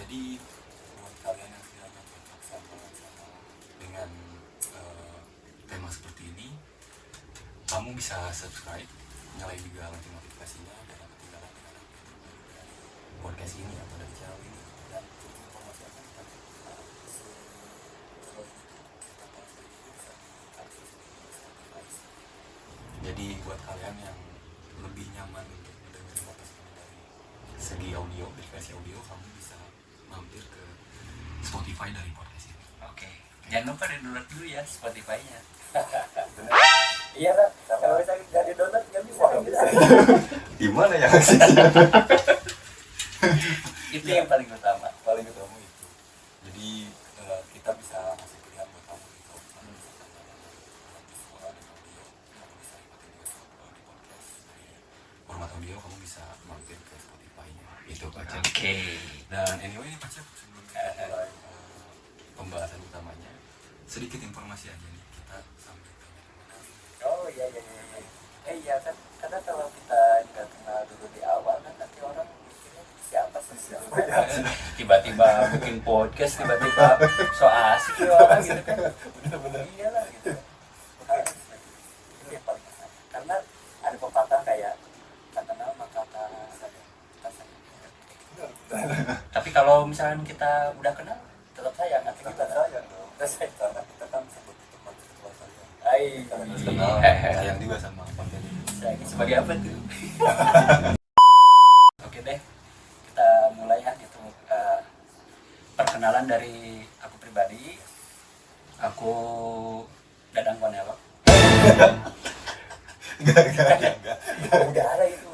Jadi buat kalian yang sekiranya cocok sama dengan tema seperti ini, kamu bisa subscribe, nyalain juga lonceng notifikasinya biar gak ketinggalan dengan update terbaru dari podcast ini atau dari channel ini. Dan untuk informasi akan kita terus itu kita bahas dari itu bisa diakses di Spotify. Jadi buat kalian yang lebih nyaman untuk mendengar podcast ini dari segi audio, dari versi audio, kamu bisa mampir ke Spotify dari podcast ini. Oke. Jangan lupa di-download dulu ya Spotify-nya. Iya kan, kalau misalnya nggak di download nggak bisa. Gimana ya aksesnya? Itu yang paling utama. Paling utama itu. Jadi kita bisa ngasih pilihan buat kamu gitu. Kamu bisa tanya dengan visual dan audio, kamu bisa ikutin juga di podcast dari format audio, kamu bisa mampir ke Spotify-nya. Itu Pak Cep. Oke. Dan anyway ini Pak Cep, sebelum kita mulai pembahasan utamanya, sedikit informasi aja nih, kita sambil tanya-tanya. Oh iya. Iya kan, karena kalau kita nggak kenal dulu di awal kan nanti orang mikirnya siapa sih? Tiba-tiba bikin podcast, tiba-tiba so asik ya orang gitu kan. Bener-bener iyalah gitu. Itu yang paling enak. Karena ada pepatah kayak tak kenal maka tak sayang. Tapi kalau misalnya kita udah kenal, tetap sayang atau Kita gimana? sayang dong, karena kita kan sebut itu konten keluar sayang. Hai. Karena kita kenal, sayang juga sama konten ini. Sayang sebagai apa tuh? Oke deh, kita mulai ya gitu. Perkenalan dari aku pribadi. Aku Dadang Konelok. Enggak. Udah ada itu,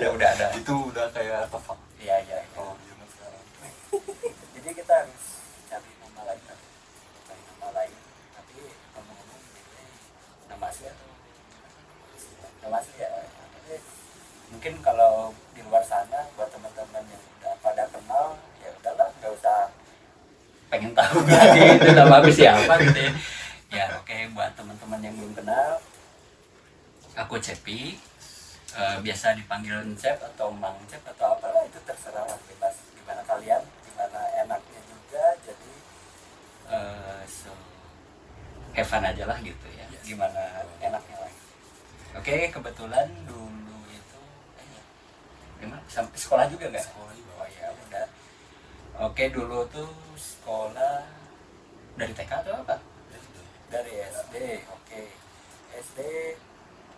Udah ada. Itu udah kayak tefak Iya. kalau zaman sekarang. Jadi kita harus cari nama lain kan? Cari nama lain. Tapi ngomong-ngomong ini nama asli atau nama asli ya? Tapi mungkin kalau di luar sana buat teman-teman yang udah pada kenal ya udahlah, nggak usah Pengen tahu lagi itu nama aku siapa gitu ya. Ya oke, buat teman-teman yang belum kenal, aku Cepi. Biasa dipanggil Cep atau Mang Cep atau apalah, itu terserah lah, bebas gimana kalian, gimana enaknya juga. Jadi so have fun aja lah gitu ya, gimana enaknya lah. Oke, kebetulan dulu itu gimana, sampai sekolah juga nggak? Sekolah juga. Oh ya udah. Oke, dulu tuh sekolah dari TK atau apa? Dari SD. Oke, SD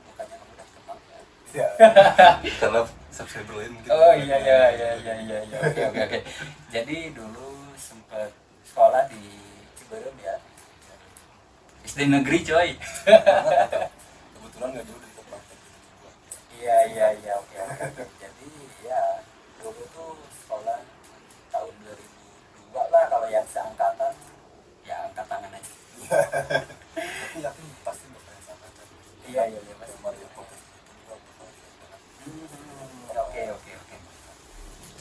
bukannya kamu udah kenal ya? Ya. Karena subscriber lain mungkin. Oh iya. Oke. Jadi dulu sempet sekolah di Ciberem ya. SD negeri coy. Kebetulan nggak jauh dari tempat kita. Iya, oke. Jadi ya dulu tuh sekolah tahun 2002 lah, kalau yang seangkatan Ya angkat tangan aja. Tapi yakin pasti bakal sama kan. iya mas. Mario podcast itu juga bakal diadakan. Oke.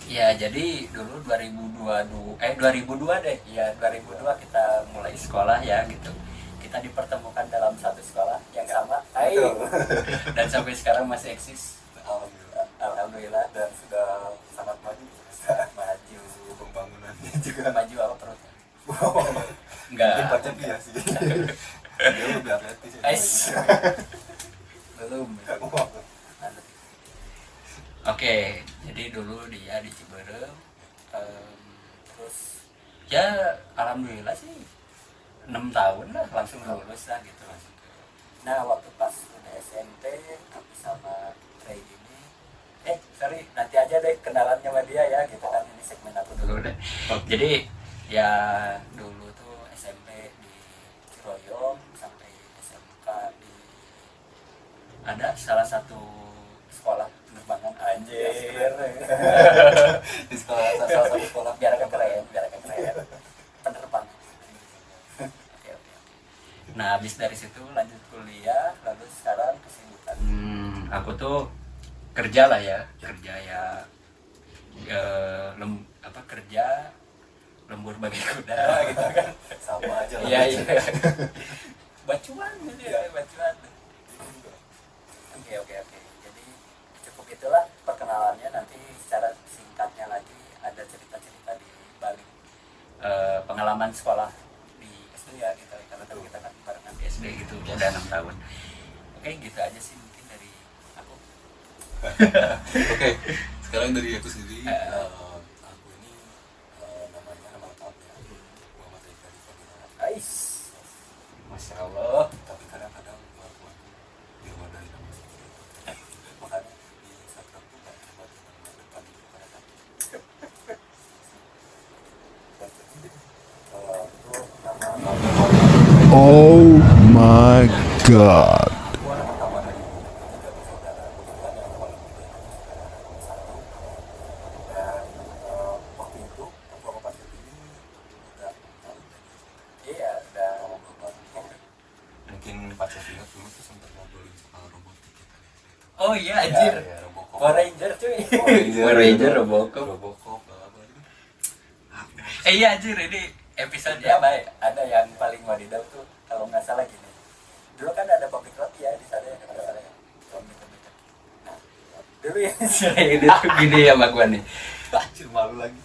Ya jadi dulu 2002 deh. Ya 2002 kita mulai sekolah ya gitu. Kita dipertemukan dalam satu sekolah yang sama. Hai. Dan sampai sekarang masih eksis. Alhamdulillah. Alhamdulillah. Dan sudah sangat maju. Maju. Pembangunannya juga. Maju apa perutnya? Mungkin Enggak. Pak Cepi ya sih. Dia lebih atletis ya. Ais. Belum. Oke, jadi dulu dia di Ciberem. Terus ya alhamdulillah sih 6 tahun lah langsung lulus lah gitu langsung. Nah waktu pas udah SMP aku sama Ray ini, sorry nanti aja deh kenalannya sama dia ya gitu kan, ini segmen aku dulu deh. Jadi ya dulu tuh SMP di Ciroyom sampai SMK di ada salah satu sekolah penerbangan anjir. Di salah satu sekolah. biar agak keren penerbangan. Oke. Nah habis dari situ lanjut kuliah, lalu sekarang kesibukan aku tuh kerja lah ya, kerja kerja lembur bagi kuda gitu kan. Sama aja lah. Iya bacuan gitu ya, bacuan. Oke. Jadi cukup itulah perkenalannya, nanti secara singkatnya lagi ada cerita-cerita di pengalaman sekolah di SD ya gitu ya, karena kita kan barengan di SD gitu udah 6 tahun. Oke, gitu aja sih mungkin dari aku. Oke, sekarang dari aku sendiri, Eh. aku ini nama lengkapnya Muhammad Eka Difadila. Ais. Masya Allah. Tapi kadang-kadang aku di luar dari nama sendiri. Makanya di Instagram tuh nggak coba di nama depan itu kadang-kadang. Itu nama Oh my god. Aku anak pertama dari tiga bersaudara, kebetulan yang paling gede sekarang nomor satu. Dan waktu itu aku sama Pak Cepi ini udah tahu dari iya udah kalau bapak mungkin Pak Cepi ingat dulu tuh sempat ngobrolin soal robotik kita di SD itu. Oh iya anjir. Ya, Robocop. Power Ranger cuy. Power Ranger, Robocop. Robocop, apa gitu. Iya anjir, ini episode Ya apa? baik, ada yang paling wadidaw tuh kalau nggak salah gini. Dulu kan ada pabrik roti ya di sana ya, kalau nggak salah ya. Komik-komik. Nah, dulu ya. Ini tuh gini ya sama gua nih. Anjir, malu lagi.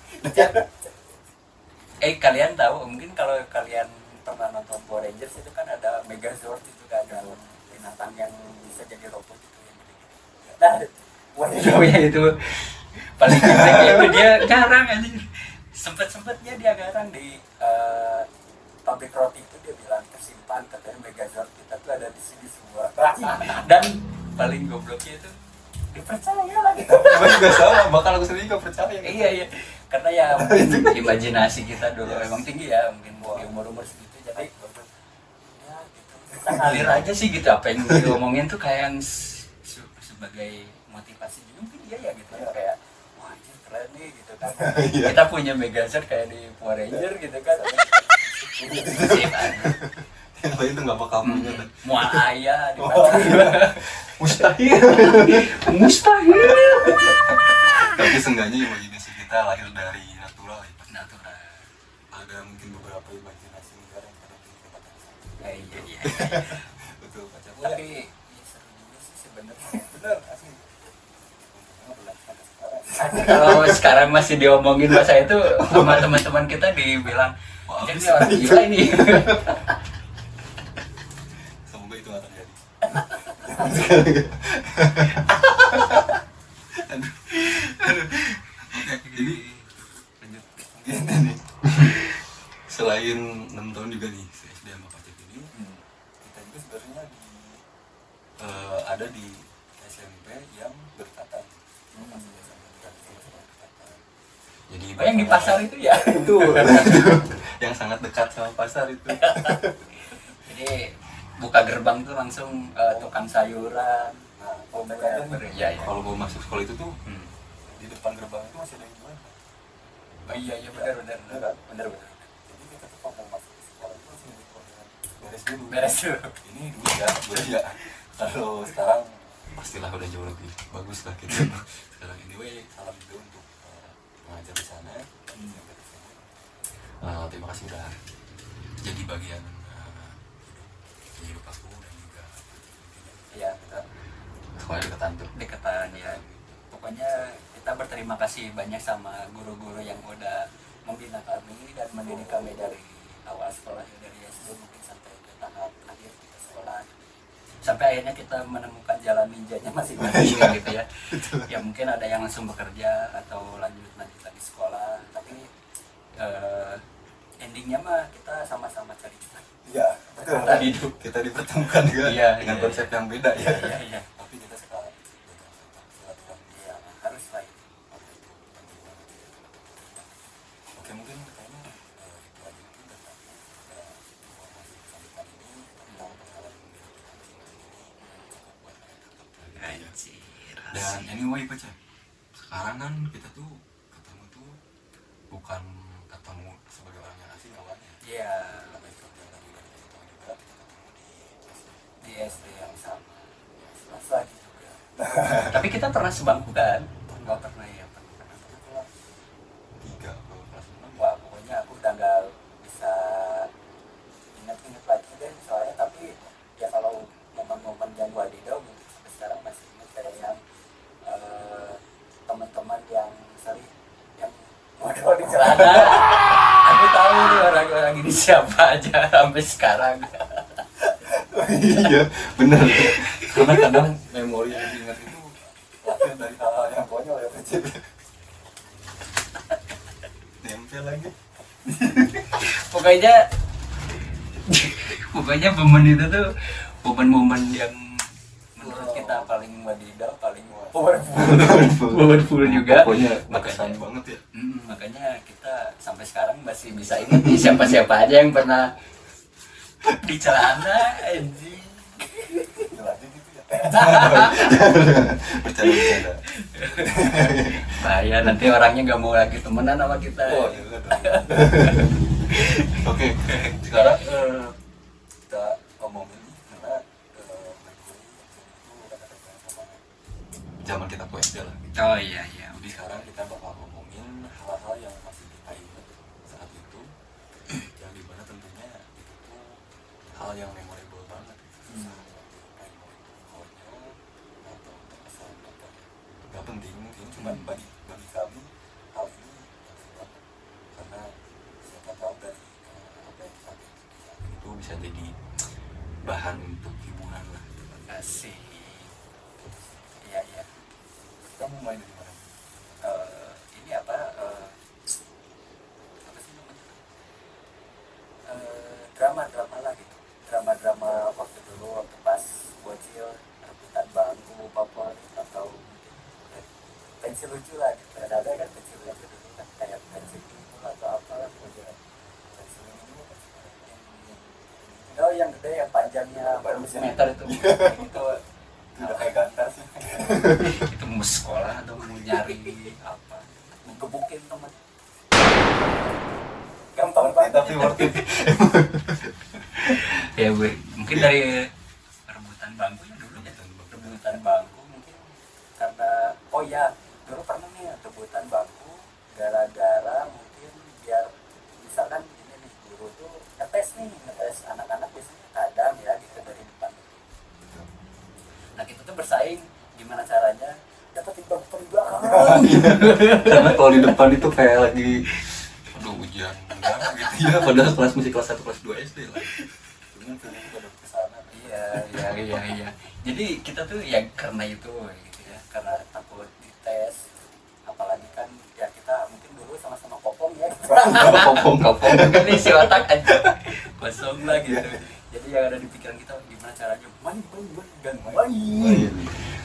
Kalian tahu mungkin kalau kalian pernah nonton Power Rangers itu kan ada Megazord itu kan yang binatang yang bisa jadi robot itu yang gede-gede. Nah, wadidaw Ya itu paling gede itu dia garang anjir. Sempet-sempetnya dia garang di pabrik roti itu dia bilang tersimpan katanya Megazord kita tuh ada di sini semua. Dan paling gobloknya itu dipercaya lagi. Emang juga sama, bakal aku sendiri gak percaya. Iya. Karena ya mungkin imajinasi kita dulu memang tinggi ya, mungkin di umur-umur segitu jadi Ya gitu. kita ngalir aja sih gitu, apa yang diomongin tuh kayak yang sebagai motivasi juga mungkin iya ya gitu ya, kayak wah anjir keren nih gitu kan. Kita punya Megazord kayak di Power Ranger gitu kan. Sip aja. Yang lain tuh gak bakal punya. Mual ayah di Mustahil. mustahil. Tapi seenggaknya imajinasi kita lahir dari natural ya. Natural. Ada mungkin beberapa imajinasi negara yang kadang kita pakai di sana. Iya. Betul, Pak Cepi. Tapi Ya, seru juga sih sebenarnya. Bener asli. Untungnya belum sampai sekarang. kalau sekarang masih diomongin masa itu sama teman-teman kita dibilang Wah, jadi bisa orang itu." gila ini. Semoga itu gak terjadi. Aduh. Oke, jadi lanjut gini nih. Selain 6 tahun juga nih SD sama Pak Cep ini, kita juga sebenarnya ada di SMP yang berdekatan. Masih SMP kita di sini sama berdekatan. Jadi Oh, yang di pasar itu ya. itu yang sangat dekat sama pasar itu. Jadi buka gerbang tuh langsung tukang sayuran. Nah, Oh, mereka iya. kalau mau masuk sekolah itu tuh Hmm. di depan gerbang itu masih ada yang jual. Oh iya benar. Jadi kita tuh kalau mau masuk ke sekolah itu harus beres dulu. Beres dulu. Ini dulu ya, dulu ya. Kalau sekarang pastilah udah jauh lebih bagus lah gitu. Sekarang anyway, salam juga untuk pengajar di sana. Terima kasih udah jadi bagian hidup aku dan juga Iya, kita sekolah deketan tuh. deketan ya. Pokoknya kita berterima kasih banyak sama guru-guru yang udah membina kami dan mendidik kami dari awal sekolah ya, dari SD mungkin sampai ke tahap akhir kita sekolah. Sampai akhirnya kita menemukan jalan ninjanya masing-masing gitu ya. Ya mungkin ada yang langsung bekerja atau lanjut lagi sekolah, tapi endingnya mah kita sama-sama cari Tuhan. Iya, betul. Kita hidup. Kita dipertemukan juga Iya, dengan iya. konsep yang beda ya. Iya. Tapi kita sekarang silaturahmi Ya, harus lah itu. apa itu penting banget ya. Oke, mungkin kayaknya itu aja mungkin dari aku informasi kesambutan ini tentang pengalaman mendidik kita masing-masing ini cukup buat mereka. Anjir. Dan anyway Baca, sekarang kan kita tuh ketemu tuh bukan ketemu sebagai orang yang asing awalnya. Iya, Karena seperti yang tadi udah dikasih tahu juga, kita ketemu di SD. di SD yang sama. Selasa lagi juga. Tapi kita pernah sebangku kan? Enggak pernah ya, pernah. Kelas 3 atau kelas 6 ya. Wah, pokoknya aku udah nggak bisa ingat-ingat lagi deh soalnya, tapi ya kalau momen-momen yang wadidaw mungkin sampai sekarang masih ingat kayak yang teman-teman yang sering yang modal di celana. Aku tahu siapa aja sampai sekarang. Iya benar, karena kadang memori yang diingat itu lahir dari hal-hal yang konyol ya kecil. Nempel lagi. Pokoknya momen itu tuh momen-momen yang menurut kita paling wadidaw, paling powerful juga. Pokoknya berkesan banget ya. Makanya kita sampai sekarang masih bisa ingat nih siapa-siapa aja yang pernah di celana anjing. Lagi gitu ya. Bercanda. Bahaya nanti orangnya nggak mau lagi temenan sama kita. Oh iya dong. Oke, sekarang kita ngomongin karena memori itu kata-kata sama zaman kita SD lah. Oh iya. Jadi sekarang kita bakal ngomongin hal-hal yang masih kita ingat saat itu, yang dimana tentunya itu tuh hal yang memorable banget. Kayak mau itu konyol atau terkesan apa ya, nggak penting mungkin, cuman bagi kami hal ini penting banget karena siapa tahu dari apa yang saat itu bisa jadi bahan untuk hiburan lah. Asik. Iya. Kamu main di mana? Ini apa sih namanya? Drama lah gitu. Drama waktu dulu waktu pas bocil, rebutan bangku, favorit atau mungkin pensil lucu lah gitu. Ada kan pensil lucu dulu kan kayak pensil itu atau apalah pokoknya. Pensil ini oh yang gede yang panjangnya baru meter itu. Itu Udah kayak gantar sih. itu mau sekolah atau mau nyari apa, mau gebukin teman, gampang banget Tapi worth it. ya gue mungkin dari rebutan bangku ya dulu ya, rebutan bangku mungkin karena oh ya dulu pernah nih rebutan bangku gara-gara mungkin biar misalkan ini nih guru tuh ngetes anak-anak biasanya kadang ya gitu dari depan. Nah kita tuh bersaing gimana caranya dapetin bangku paling belakang. Karena kalau di depan itu kayak lagi aduh ujian negara gitu ya, padahal kelas masih kelas 1 kelas 2 SD lah. Cuman ternyata pada kesana. Iya. Jadi kita tuh ya karena itu gitu ya, karena takut dites, apalagi kan ya kita mungkin dulu sama-sama kopong ya. Kopong. Mungkin nih si otak aja kosong lah gitu. Jadi yang ada di pikiran kita gimana caranya main dan main.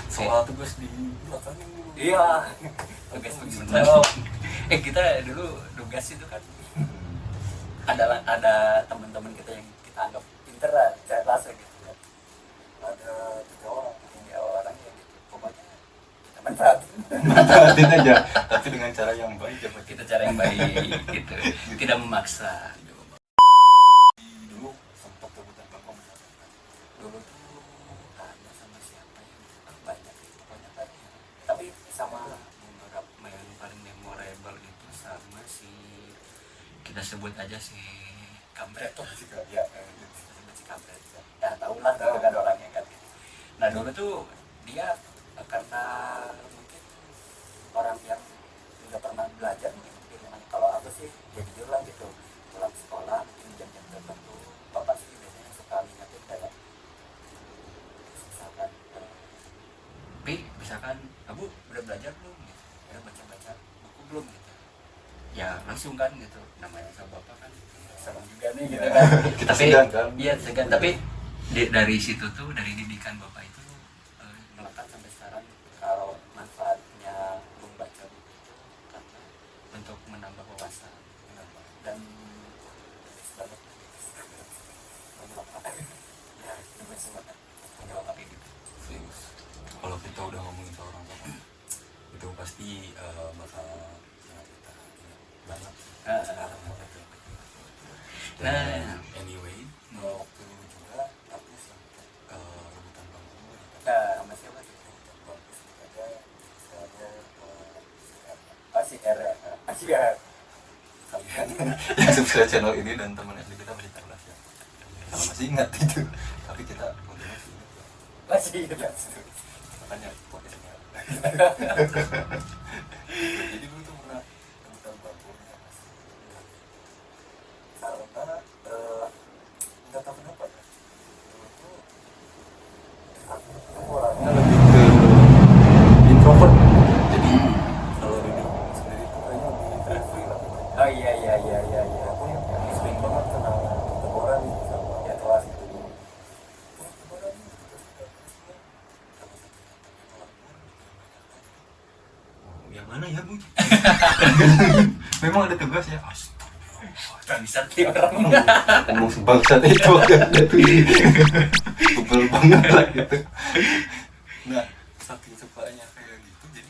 Soal tugas di belakangnya dulu. Iya. Tugas bener. Kita dulu tugas itu kan ada teman-teman kita yang kita anggap pinter lah, cerdas gitu kan. Ada 3 orang yang gitu. Pokoknya kita manfaatin aja, tapi dengan cara yang baik ya. kita cara yang baik gitu. Tidak memaksa. Dulu sempat rebutan bangkong Dulu tuh ada sama siapa ya? Banyak pokoknya kan. Tapi sama beberapa yang paling memorable itu sama si kita sebut aja si kampret tuh sih ya. si kampret ya tau lah gitu kan orangnya kan. Nah dulu tuh dia karena mungkin orang yang nggak pernah belajar mungkin kalau aku sih ya jujur lah gitu pulang sekolah mungkin jam-jam tertentu bapak sih biasanya suka ngingetin kayak misalkan kamu udah belajar belum gitu, udah baca buku belum gitu, ya langsung kan gitu, namanya sama bapak kan sama juga nih gitu kan. Kita Tapi segan kan? iya segan, tapi dari situ tuh dari didikan bapak itu melekat sampai sekarang kalau manfaatnya membaca buku itu karena untuk menambah wawasan dan kalau kita udah ngomongin soal orang tua itu pasti bakal sangat kita ingat banget sekarang gitu. Dan anyway waktu dulu juga aku sempat rebutan bangku sama siapa tuh? aja misalnya Asik R kalian yang subscribe channel ini dan teman SD kita masih tahu lah ya, kalau masih ingat itu, tapi kita untungnya masih ingat masih makanya podcastnya. Jadi dulu tuh pernah rebutan bangku karena mana ya Bu? Memang ada tugas ya. Bangsat nih orang. Ngomong sebangsat itu ada tuh. Tebel banget lah gitu. Nah, saking sukanya kayak gitu, jadi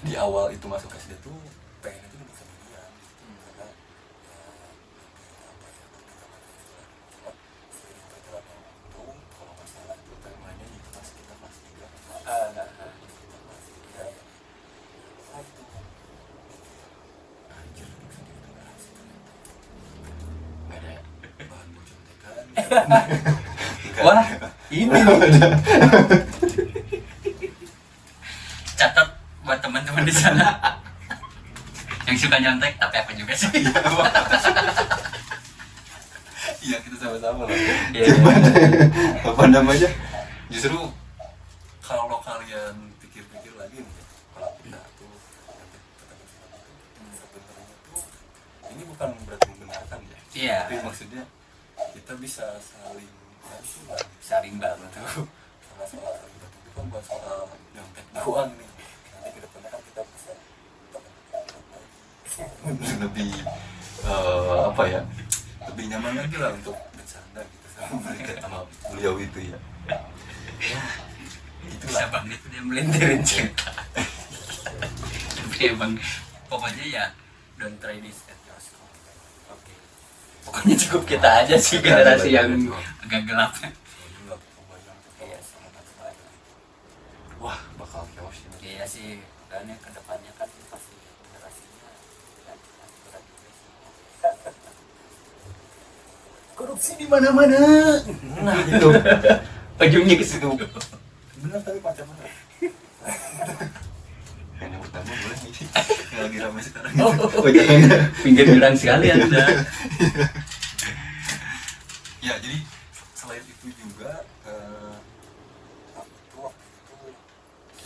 di awal itu masuk SD tuh pengen itu untuk sendirian gitu. Karena seiring berjalannya waktu, kalau nggak salah itu temanya di kelas kita kelas 3 itu anjir sendiri tuh nggak asik ternyata. Nggak ada bahan buat contekan. Wah, ini catat buat teman-teman di sana yang suka nyontek, tapi aku juga sih. Iya, kita sama-sama lah. Iya. Apa namanya? Justru kalau kalian pikir-pikir lagi nih, kalau kita tuh ketemu sama itu sebenarnya tuh ini bukan berarti membenarkan ya. Iya. Tapi maksudnya kita bisa saling bantu lah. Saling bantu. Karena soal saling bantu itu kan buat soal nyontek doang nih. Nanti ke depannya kan kita bisa lebih apa ya? Lebih nyaman lagi lah untuk bercanda gitu sama mereka, sama beliau itu ya. Bisa banget dia melintirin cerita. Tapi emang pokoknya ya don't try this at your school. Oke. Pokoknya cukup kita aja sih generasi yang agak gelap. Iya sih. Wah, bakal chaos ini. Iya sih, dan yang kedepannya kan pasti generasinya tidak berat juga sih. Korupsi di mana-mana. Nah, itu. Ujungnya ke situ. Benar tapi macam mana? Yang pertama boleh nih. Yang lagi ramai sekarang. Oh, jangan pinggir jurang sekali Anda. Ya, jadi selain itu juga aku tuh waktu itu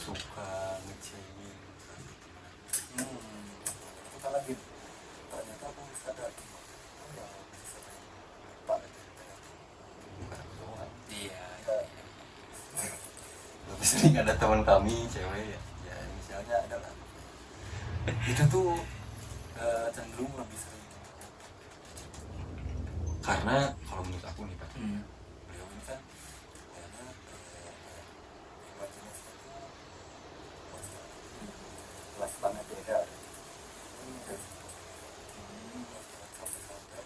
suka ngecengin kita lagi ternyata aku sadar oh ya bisa lupa aja bukan aku doang. Iya. Lebih sering ada teman kami cewek ya misalnya adalah itu tuh cenderung lebih sering karena kalau menurut aku nih Pak, beliau ini kan kayaknya imajinasinya tuh Kelas banget ya. sampai-sampai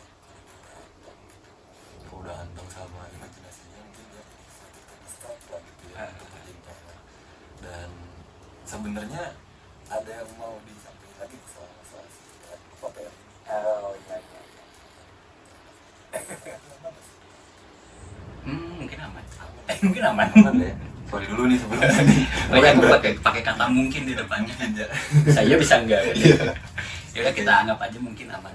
kalau udah anteng sama imajinasinya mungkin dia bisa lah gitu ya untuk berjingkar. Dan sebenarnya ada yang mau disampaikan lagi soal UPR ini. Oh iya iya. Mungkin aman. Mungkin aman. Aman ya. Sorry dulu nih sebelum tadi. Banyak aku pakai kata mungkin di depannya. Saya bisa enggak? Ya udah kita anggap aja mungkin aman.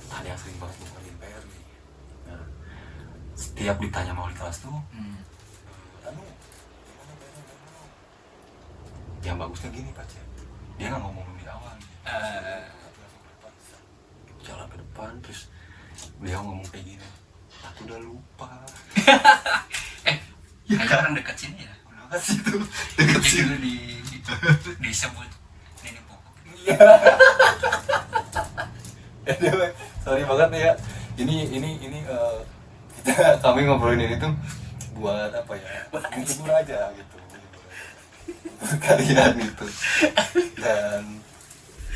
Ada yang sering banget bukain PR nih. Nah, setiap ditanya mau di kelas tuh, anu, gimana PR-nya? Yang bagusnya gini Pak Cep, dia nggak ngomong di awal. Jalan ke depan terus beliau ngomong kayak gini, aku udah lupa. Kayak orang dekat sini ya. Udah kasih tuh deket Jadi sini. dulu disebut ini pokok. Anyway, sorry banget nih ya. Ini kita kami ngobrolin ini tuh buat apa ya? Menghibur aja gitu. Menghibur kalian gitu. Dan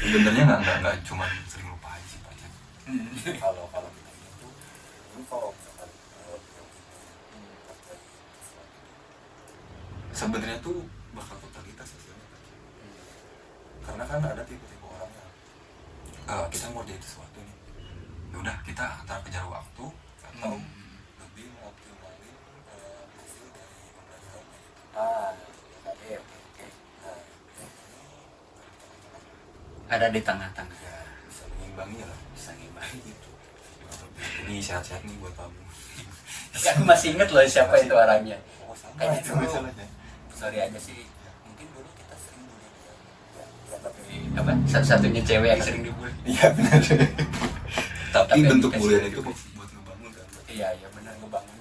sebenarnya nggak cuma sering lupa aja sih Pak. Kalau kita itu ini kalau misalkan sebenarnya tuh bakal totalitas hasilnya Pak. Karena kan ada tipe-tipe orang yang kita mau jadi sesuatu nih, ya udah kita antara kejar waktu atau lebih mengoptimalin hasil dari pembelajarannya gitu. Oke. Nah, Ada di tengah-tengah. ya bisa mengimbangi lah, bisa mengimbangi gitu. Ini sehat-sehat nih buat kamu. Aku masih inget loh siapa itu orangnya. Oh sama Kayak itu gitu. masalahnya. Sorry aja sih. Mungkin dulu kita sering bully dia. Ya tapi Apa? Satu-satunya cewek yang sering dibully. Iya benar. Tapi Tapi bentuk dikasih bulian itu juga buat ngebangun kan. Iya benar ngebangun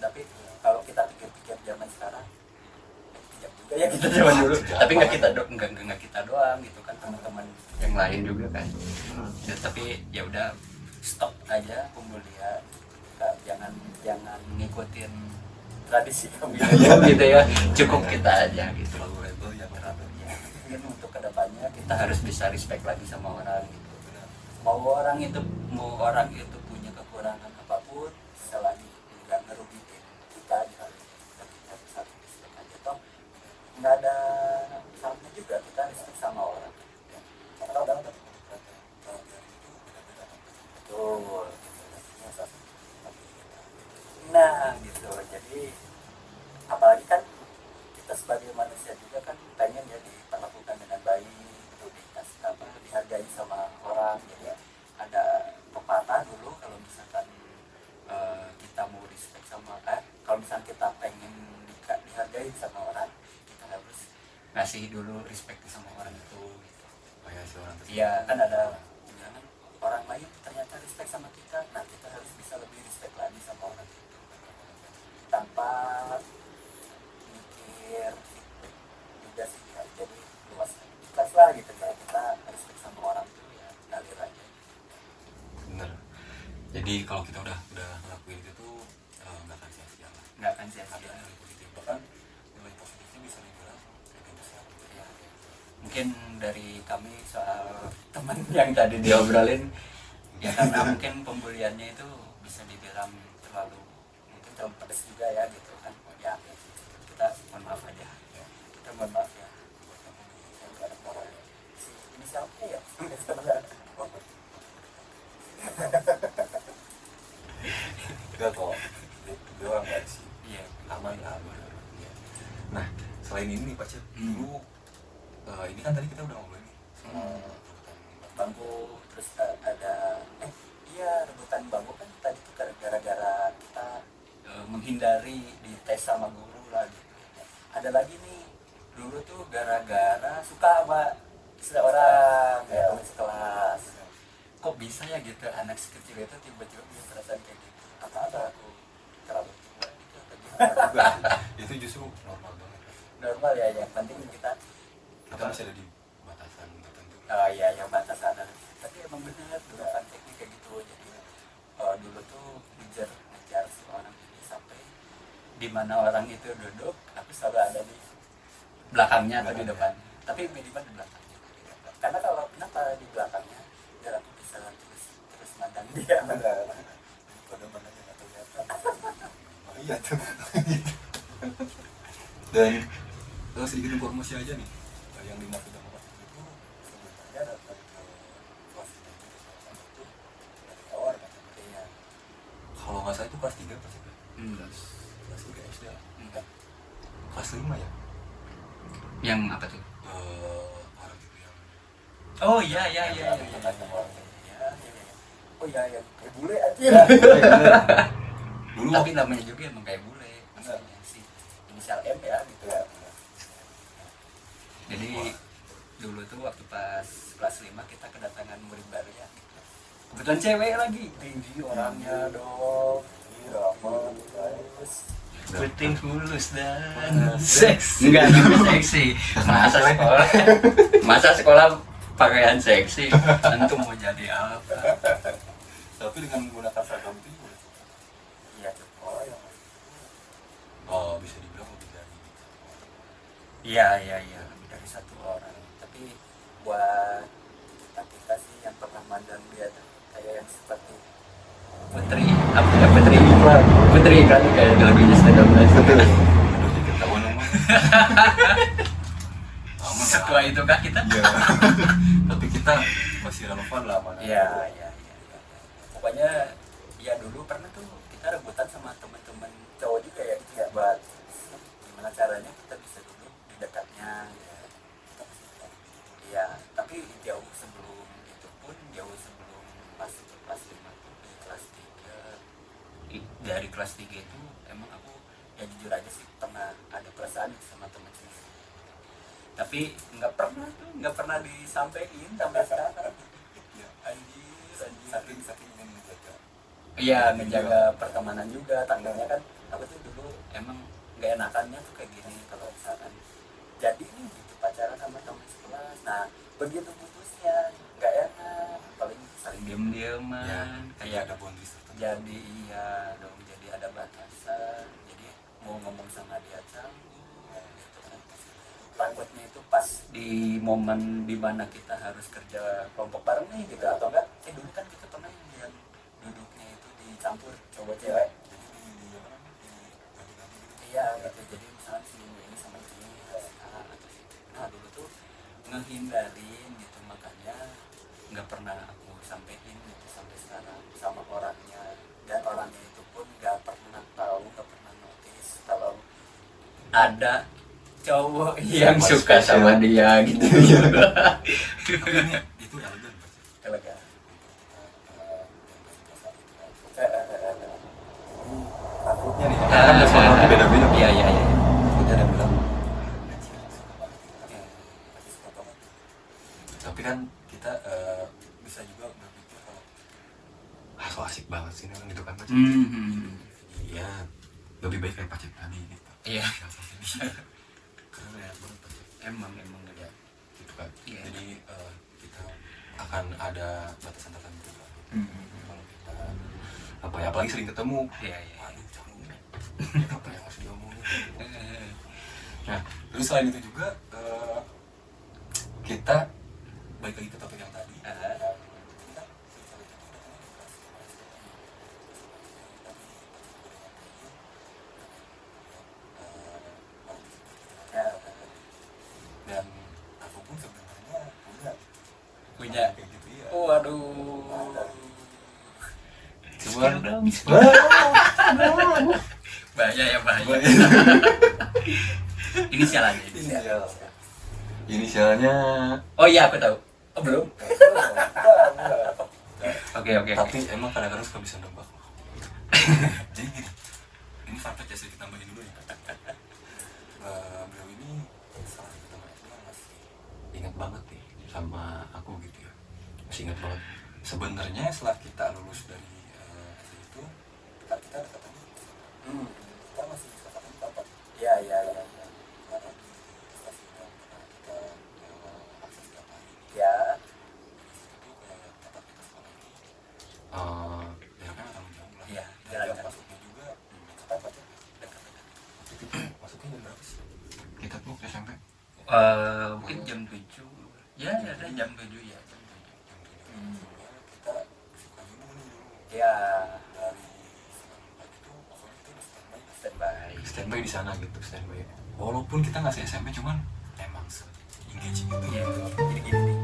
Itu zaman dulu. Sejak Tapi nggak kapan? nggak kita doang gitu kan, teman-teman yang lain juga kan. Ya, tapi ya udah stop aja pembulian. Jangan ngikutin tradisi kami gitu ya. Cukup kita aja gitu. Terlalu rebel ya Pak. Ya, mungkin untuk kedepannya kita harus bisa respect lagi sama orang gitu. Mau orang itu punya kekurangan apapun, selagi nggak ngerugiin kita gitu, kita bisa respect aja toh. Nggak ada salahnya juga kita respect sama orang. Atau dalam betul. Nah gitu, jadi apalagi kan kita sebagai manusia juga kan pengen ya diperlakukan dengan baik, gitu, dikasih apa, dihargai sama orang. Jadi ada pepatah dulu kalau misalkan kita mau respect sama kalau misalkan kita pengen dihargai sama orang, kita harus ngasih dulu respect sama orang itu gitu. Kayak si orang tersebut. Iya kan ada jangan orang lain ternyata respect sama kita, nah kita harus bisa lebih respect lagi sama orang itu tanpa mikir feedback juga sih ya. Jadi luas ikhlas lah gitu ya, kita respect sama orang itu ya ngalir aja. Bener. Jadi kalau kita udah ngelakuin itu tuh nggak akan sia-sia lah. Nggak akan Ada sia-sia. nilai positif, bahkan nilai positifnya bisa dibilang lebih besar. Ya, mungkin dari kami soal teman yang tadi diobrolin ya, karena mungkin pembuliannya itu bisa dibilang terlalu pedes juga ya gitu kan ya. Kita mohon maaf aja ya. Kita mohon maaf ya buat kamu yang gak ada moral. Ini siapa ya? Enggak kok, dia orang baik sih. Iya, Aman lah. Ya. Nah, selain ini nih Pak Cep, Hmm. dulu ini kan tadi kita udah ngomongin nih soal rebutan bangku, terus ada iya rebutan bangku kan tadi tuh gara-gara kita menghindari dites sama guru lah gitu. Ada lagi nih dulu tuh gara-gara suka sama seorang ya teman sekelas. Kok bisa ya gitu anak sekecil itu tiba-tiba punya perasaan kayak gitu? Apa aku terlalu tua gitu atau gimana? itu justru normal banget. Normal ya, yang penting kita Kita masih ada di batasan tertentu. iya yang batasan. Tapi emang benar dulu prakteknya kayak gitu. Jadi dulu tuh ngejar si orang ini sampai di mana orang itu duduk, aku selalu ada di belakangnya atau di depan. Tapi minimal di belakangnya. Karena kalau kenapa di belakangnya, biar aku bisa terus mandang dia. Pada mana yang nggak kelihatan. Oh iya tuh. Dan sedikit informasi aja nih, yang dimaksud sama Pak Cep itu sebenarnya datang ke kelas kita itu salah satu itu dari awal kan sepertinya. Kalau nggak salah itu kelas 3 Pak Cep. Kelas 3 SD lah. Kelas 5 ya. Yang apa tuh? Orang itu yang Oh iya. Oh iya yang kayak bule aja. dulu Tapi namanya juga emang kayak bule. Maksudnya sih inisial M ya gitu. Ya. Jadi dulu tuh waktu pas kelas 5 kita kedatangan murid baru ya. Kebetulan cewek lagi. Tinggi orangnya dong. Iya, apa guys? Putih mulus dan seksi. Enggak seksi. Masa sekolah pakaian seksi. Tentu mau jadi apa? tapi dengan menggunakan seragam itu juga. Iya, oh yang Bisa dibilang lebih dari Iya, lebih dari satu orang. Tapi buat kita sih yang pernah mandang dia tuh kayak yang seperti Putri, apa ya Putri kan kayak lagunya Stand Up Nice. aduh jadi ketahuan emang. Setua itu kah kita? Iya. Tapi kita masih relevan lah mana. Iya. Pokoknya ya dulu pernah tuh kita rebutan sama teman-teman cowok juga ya gitu ya, buat gimana caranya kita bisa duduk di dekatnya ya. Iya, tapi jauh sebelum itu pun, jauh sebelum masuk ke kelas 5 tuh di kelas 3. Dari kelas 3 itu emang aku ya jujur aja sih pernah ada perasaan sama teman sendiri. Tapi nggak pernah disampaikan sampai sekarang. Iya. Anjir. Saking ingin menjaga. Iya, menjaga pertemanan juga. Tandanya kan aku tuh dulu emang nggak enakannya tuh kayak gini, kalau misalkan jadi nih gitu pacaran sama teman sekelas. Nah begitu putusnya nggak enak, paling saling diem-dieman Ya, kayak ada boundaries tertentu. jadi iya dong, jadi ada batasan, jadi mau ngomong sama dia canggung gitu kan. Takutnya itu pas di momen dimana kita harus kerja kelompok bareng nih gitu, atau enggak dulu kan kita pernah yang duduknya itu dicampur cowok cewek. Iya gitu, jadi misalnya si ini sama ini nah dulu tuh ngehindarin gitu, makanya nggak pernah aku sampein gitu sampai sekarang sama orangnya, dan orangnya itu pun nggak pernah tahu, nggak pernah notice kalau ada cowok yang suka sama dia gitu. Tapi ini itu elegan Mas. Elegan. Takutnya nih, Ah, kan respon orang beda-beda. iya iya iya. Takutnya ada yang bilang tapi kan kita bisa juga berpikir kalau so asik banget sih orang gitu kan Pak. Iya, lebih baik kayak Pak Cep tadi gitu. Iya. Karena ya banget Pak Cep. Emang ya. Gitu kan. Iya. Jadi kita akan ada batasan tertentu lah. Kalau kita apa ya, apalagi sering ketemu. Iya iya. Waduh, canggung. Apa yang harus diomongin? Nah, terus selain itu juga kita balik lagi ke topik yang tadi. Dan aku pun sebenarnya Punya. kayak gitu ya. Waduh. Cuman Bahaya ya bahaya. Inisial aja. inisialnya Oh iya aku tahu. Oh belum. Oke. tapi emang kadang-kadang suka bisa nebak loh. Jadi gini, ini fun fact ya, sedikit tambahin dulu ya. Beliau ini salah satu teman SD yang masih ingat banget nih sama aku gitu ya, masih ingat banget. Sebenarnya setelah kita lulus dari SD itu kita dekatan, kita masih dekatan dapat Iya. karena di stasiun yang pernah kita akses tiap hari ini. Ya. Itu ke tempat kita sekolah ini jaraknya nggak terlalu jauh lah. Iya, Dan jalan jam jauh. masuknya juga dekat aja, dekat. Itu masuknya jam berapa sih kita tuh ke SMP? Mungkin jam 7. Ya ada jam 7 ya. Jam 7. Kita suka dulu nih dulu Ya. dari setengah 4 itu pokoknya kita udah Standby. standby di sana gitu, standby. Walaupun kita nggak se SMP, cuman emang se engaging itu. Iya. Jadi gini nih.